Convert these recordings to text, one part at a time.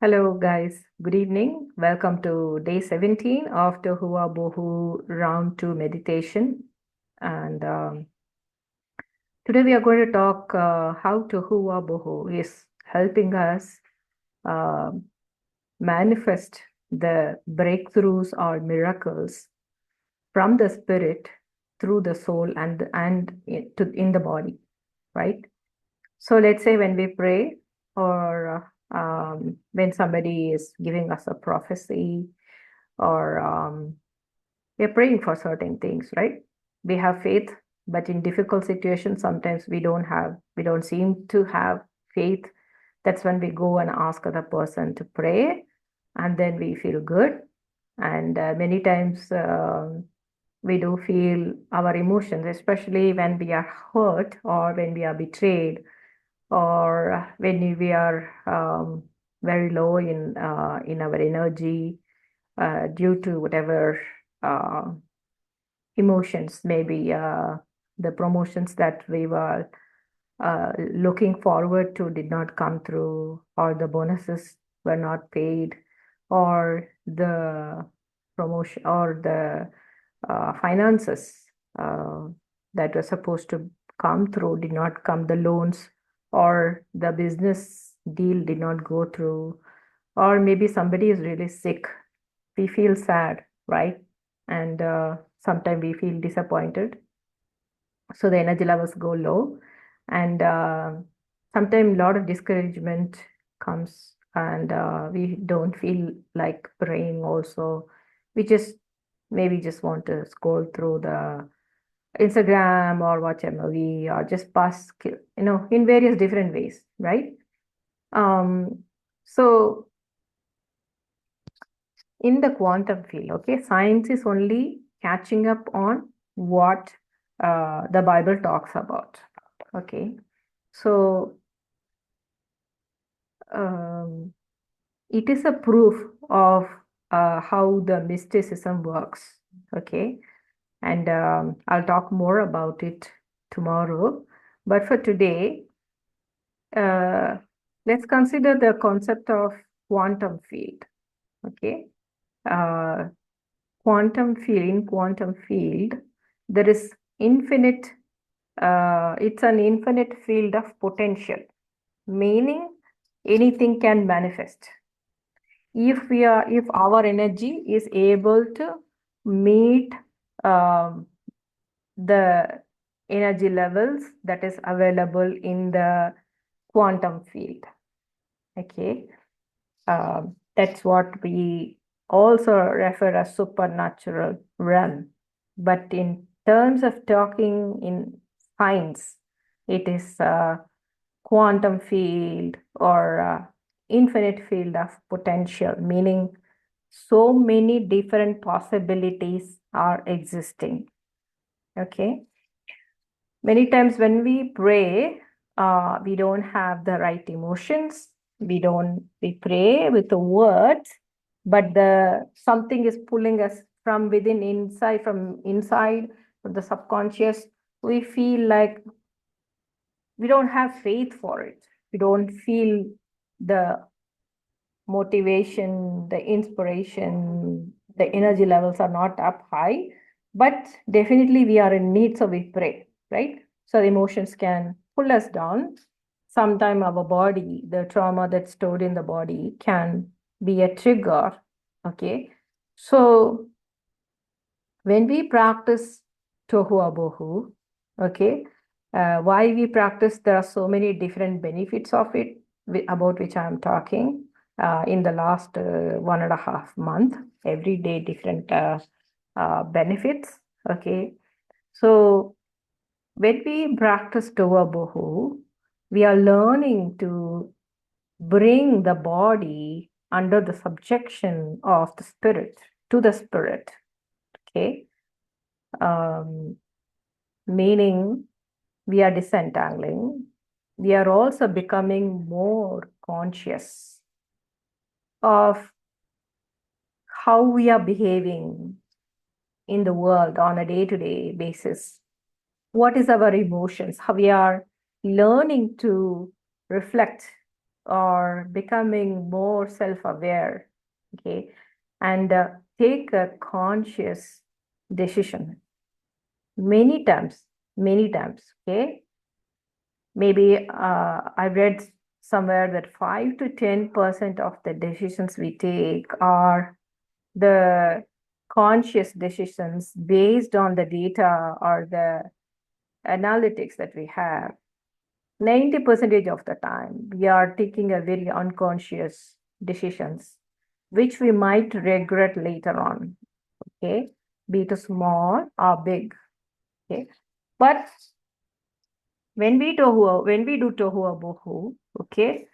Hello, guys. Good evening. Welcome to day 17 of the Hua Bohu Round 2 meditation. And today we are going to talk how to Hua Bohu is helping us uh, manifest the breakthroughs or miracles from the spirit through the soul in the body, right? So let's say when we pray or when somebody is giving us a prophecy or we're praying for certain things, right? We have faith, but in difficult situations, sometimes we don't seem to have faith. That's when we go and ask other person to pray, and then we feel good. And many times we do feel our emotions, especially when we are hurt or when we are betrayed or when we are very low in our energy due to whatever uh, emotions, maybe the promotions that we were looking forward to did not come through, or the bonuses were not paid, or the promotion or the finances that were supposed to come through did not come, the loans or the business deal did not go through, or maybe somebody is really sick. We feel sad, right? And sometimes we feel disappointed. So the energy levels go low, and sometimes a lot of discouragement comes, and we don't feel like praying also. We just maybe just want to scroll through the Instagram or watch a movie or just pass, in various different ways, right? So in the quantum field, okay, science is only catching up on what the Bible talks about. Okay, so it is a proof of how the mysticism works. Okay, and I'll talk more about it tomorrow. But for today, uh, let's consider the concept of quantum field. Okay, uh, in quantum field, there is infinite. It's an infinite field of potential, meaning anything can manifest if our energy is able to meet um, the energy levels that is available in the quantum field. Okay, that's what we also refer as supernatural realm. But in terms of talking in science, it is quantum field or infinite field of potential, meaning so many different possibilities are existing. Okay. Many times when we pray, we don't have the right emotions. We pray with the words, but something is pulling us from within, from the subconscious. We feel like we don't have faith for it. We don't feel the motivation, the inspiration, the energy levels are not up high, but definitely we are in need, so we pray, right? So the emotions can pull us down. Sometimes our body, the trauma that's stored in the body can be a trigger. Okay. So when we practice Tohu Abohu, okay, why we practice, there are so many different benefits of it about which I'm talking in the last 1.5 month, every day different benefits. Okay, so when we practice Tohu Abohu, we are learning to bring the body under the subjection of the spirit, to the spirit. Okay. Meaning we are disentangling, we are also becoming more conscious of how we are behaving in the world on a day-to-day basis. What is our emotions? How we are learning to reflect or becoming more self-aware, okay, and take a conscious decision many times, okay. Maybe I read somewhere that 5 to 10% of the decisions we take are the conscious decisions based on the data or the analytics that we have. 90% of the time, we are taking a very unconscious decisions, which we might regret later on, okay, be it small or big, okay. But when we do tohu bohu, okay,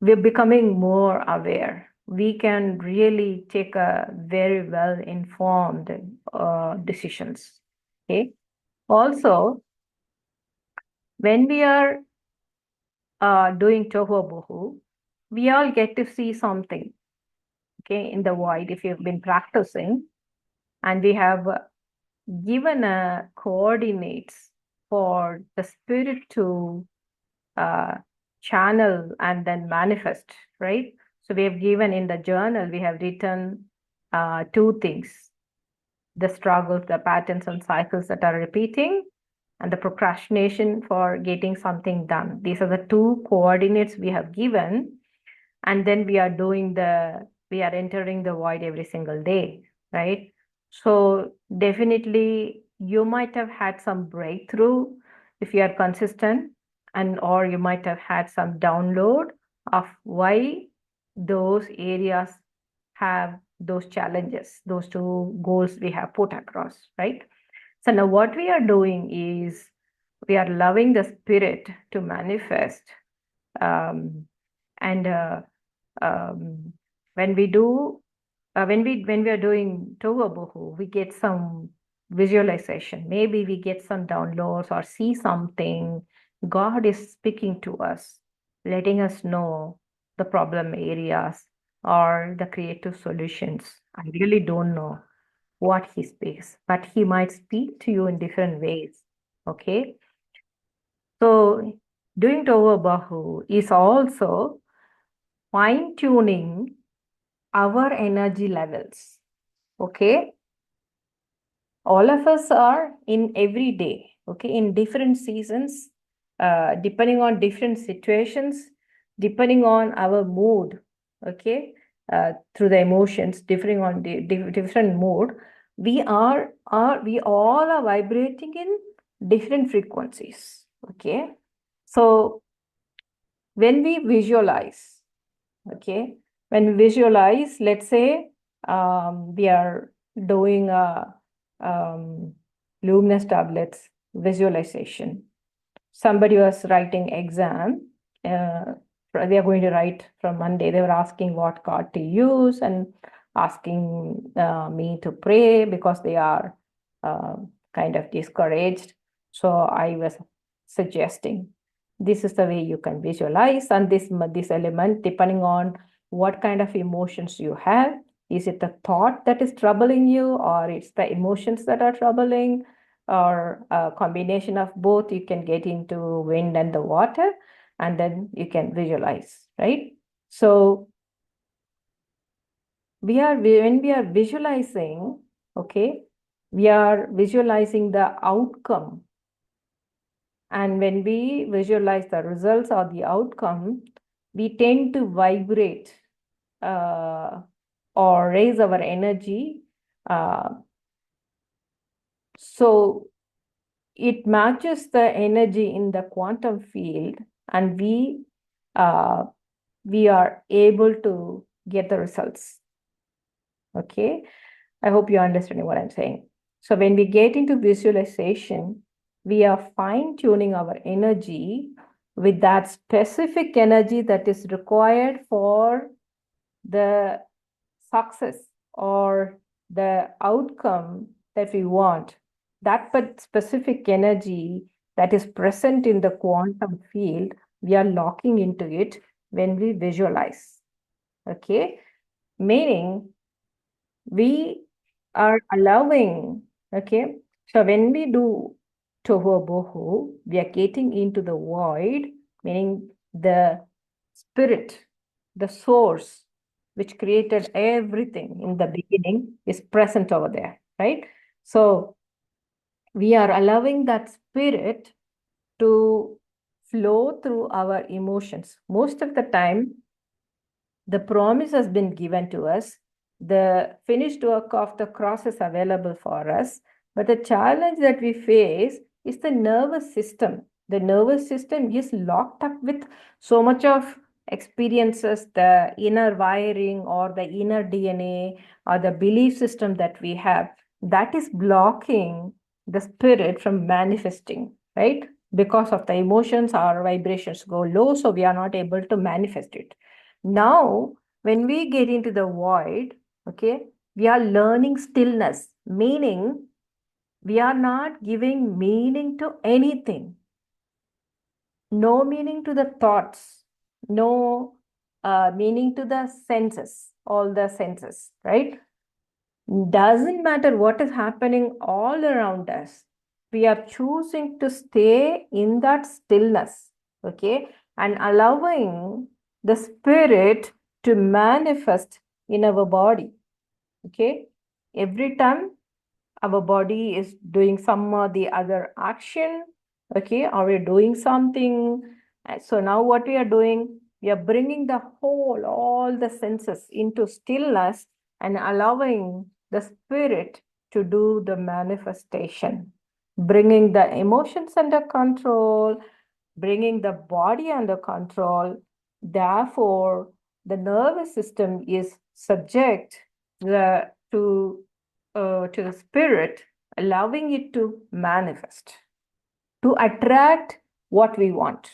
we're becoming more aware. We can really take a very well informed decisions. Okay. Also, when we are doing tohu bohu, we all get to see something. Okay, in the void. If you've been practicing, and we have given coordinates for the spirit to uh, channel and then manifest, right? So we have given in the journal, we have written two things: the struggles, the patterns and cycles that are repeating, and the procrastination for getting something done. These are the two coordinates we have given. And then we are entering the void every single day, right? So definitely you might have had some breakthrough if you are consistent, and or you might have had some download of why those areas have those challenges, those two goals we have put across, right? So now what we are doing is we are allowing the spirit to manifest, um, and when we do when we are doing tohu bohu, we get some visualization. Maybe we get some downloads or see something. God is speaking to us, letting us know the problem areas or the creative solutions. I really don't know what he speaks, but he might speak to you in different ways. Okay. So doing tohu bohu is also fine tuning our energy levels. Okay. All of us are in every day, okay, in different seasons, depending on different situations, depending on our mood, okay, through the emotions, depending on the different mood, we all are vibrating in different frequencies, okay. So when we visualize, okay, when we visualize, let's say we are doing a luminous tablets visualization. Somebody was writing exam. They are going to write from Monday. They were asking what card to use and asking me to pray because they are uh, kind of discouraged. So I was suggesting this is the way you can visualize, and this element, depending on what kind of emotions you have. Is it the thought that is troubling you, or it's the emotions that are troubling, or a combination of both? You can get into wind and the water, and then you can visualize, right? So when we are visualizing, okay, we are visualizing the outcome. And when we visualize the results or the outcome, we tend to vibrate or raise our energy. So it matches the energy in the quantum field, and we are able to get the results. Okay, I hope you're understanding what I'm saying. So when we get into visualization, we are fine-tuning our energy with that specific energy that is required for the success or the outcome that we want. That specific energy that is present in the quantum field, we are locking into it when we visualize. Okay, meaning we are allowing, okay, so when we do tohu bohu, we are getting into the void, meaning the spirit, the source, which created everything in the beginning, is present over there, right? So we are allowing that spirit to flow through our emotions. Most of the time, the promise has been given to us. The finished work of the cross is available for us. But the challenge that we face is the nervous system. The nervous system is locked up with so much of experiences, the inner wiring or the inner DNA or the belief system that we have, that is blocking the spirit from manifesting, right? Because of the emotions, our vibrations go low, so we are not able to manifest it. Now, when we get into the void, okay, we are learning stillness, meaning we are not giving meaning to anything. No meaning to the thoughts, no meaning to the senses, all the senses, right? Doesn't matter what is happening all around us. We are choosing to stay in that stillness, okay, and allowing the spirit to manifest in our body, okay. Every time our body is doing some or the other action, okay, or we're doing something. So now what we are doing, we are bringing the whole, all the senses into stillness and allowing the spirit to do the manifestation, bringing the emotions under control, bringing the body under control. Therefore, the nervous system is subject to the spirit, allowing it to manifest, to attract what we want.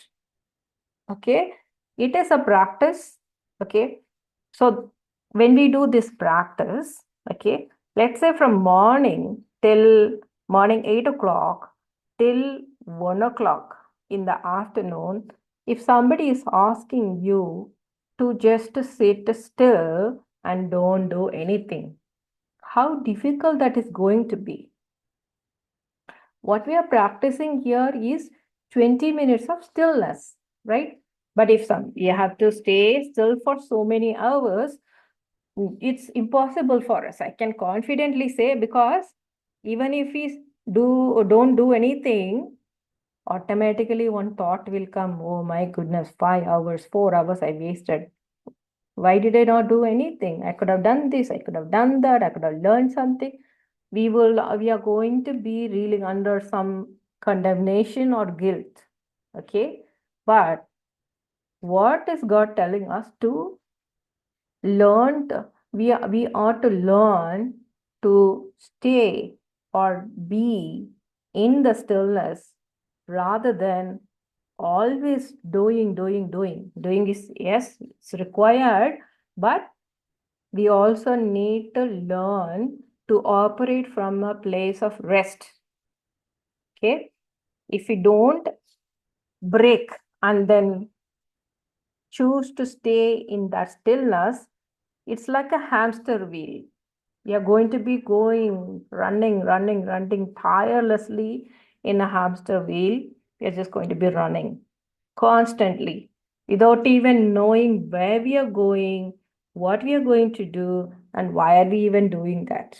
Okay, it is a practice. Okay, so when we do this practice, okay, let's say from morning till morning 8 o'clock till 1 o'clock in the afternoon, if somebody is asking you to just sit still and don't do anything, how difficult that is going to be. What we are practicing here is 20 minutes of stillness, right? But if you have to stay still for so many hours, it's impossible for us. I can confidently say, because even if we do or don't do anything, automatically one thought will come, oh my goodness, 5 hours, 4 hours I wasted. Why did I not do anything? I could have done this, I could have done that, I could have learned something. We are going to be reeling under some condemnation or guilt. Okay. But what is God telling us to learn? We ought to learn to stay or be in the stillness rather than always doing is, yes, it's required, but we also need to learn to operate from a place of rest. Okay, if we don't break and then choose to stay in that stillness, it's like a hamster wheel. We are going to be going, running tirelessly in a hamster wheel. We are just going to be running constantly without even knowing where we are going, what we are going to do, and why are we even doing that.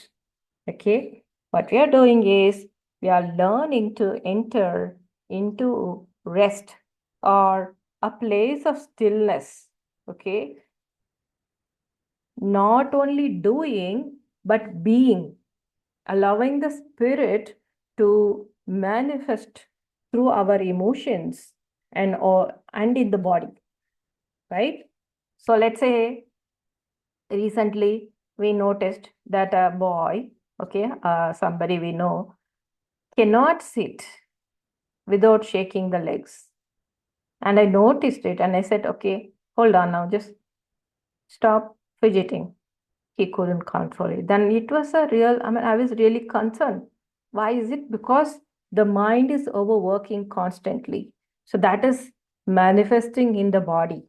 Okay, what we are doing is we are learning to enter into rest or a place of stillness. Okay, not only doing but being, allowing the spirit to manifest through our emotions and in the body, right? So let's say recently we noticed that a boy, okay, somebody we know, cannot sit without shaking the legs. And I noticed it and I said, okay, hold on now, just stop fidgeting. He couldn't control it. Then it was I was really concerned. Why is it? Because the mind is overworking constantly. So that is manifesting in the body.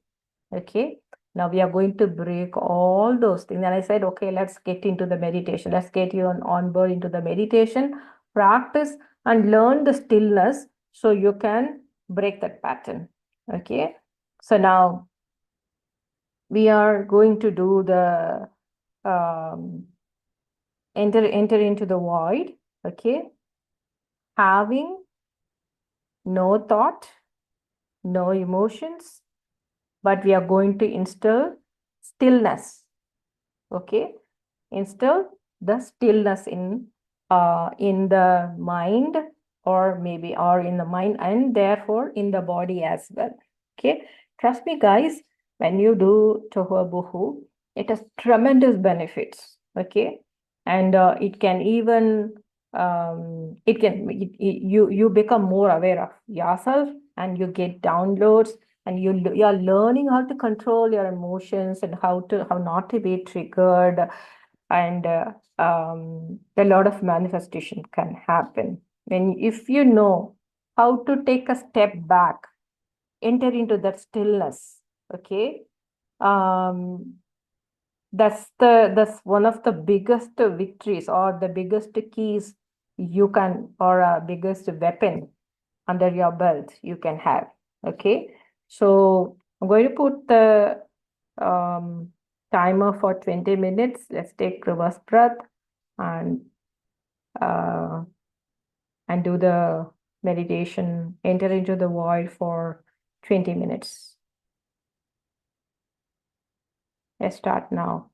Okay. Now we are going to break all those things. And I said, okay, let's get into the meditation. Let's get you on board into the meditation, practice and learn the stillness so you can break that pattern. Okay. So now we are going to do the enter into the void, okay? Having no thought, no emotions, but we are going to instill stillness, okay? Instill the stillness in the mind, or maybe or in the mind, and therefore in the body as well. Okay, trust me guys, when you do tohu bohu, it has tremendous benefits. Okay, and it can even you become more aware of yourself, and you get downloads, and you are learning how to control your emotions, and how not to be triggered, and a lot of manifestation can happen when, if you know how to take a step back, enter into that stillness. Okay, um that's one of the biggest victories, or the biggest keys you can, or a biggest weapon under your belt you can have. Okay, so I'm going to put the um, timer for 20 minutes. Let's take reverse breath, and uh, and do the meditation, enter into the void for 20 minutes. Let's start now.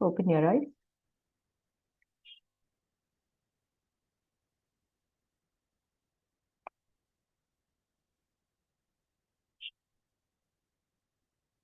Open your eyes.